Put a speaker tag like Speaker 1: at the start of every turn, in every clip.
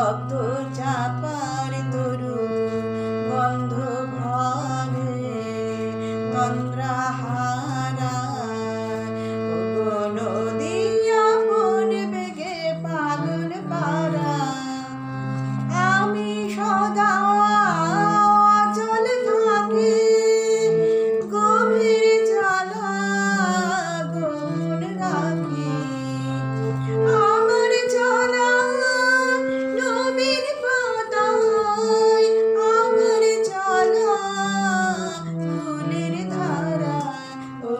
Speaker 1: স্তব্ধ চাপার তরু গন্ধ ভরে তন্দ্রাহারা নদিয়া মন বেগে পাগল পারা আমি সদা চল থাকি গভীর জ্বালা গুণ রাখি আমার চলা নবীন পাতায় আমার চলা ফুলের ধারা ও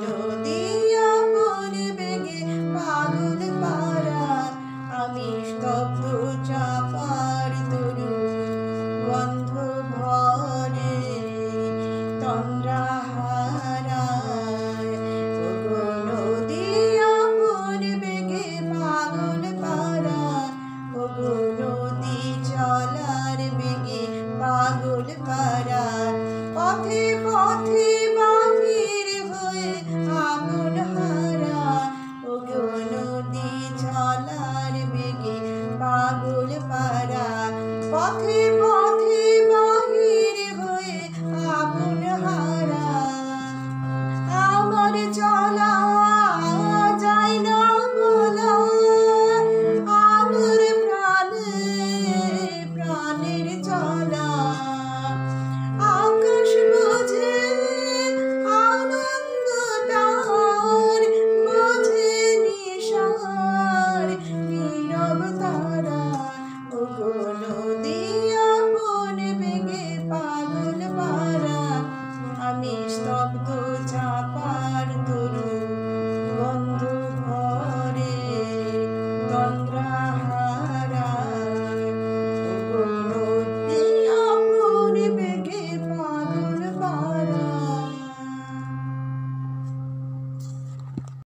Speaker 1: নদিয়া মন বেগে পাগল পারা আমি স্তব্ধ চাপার তরু গন্ধ ভরে তন্দ্রাহারায় নদিয়া মন বেগে পাগল পারা নদী চলার বেগে পাগল পারা পথে পথে বাহির হয়ে আগুন হারা নদী চলার বেগে পাগল পারা পথে পথে বাহির হয়ে আগুন হারা আমার চলা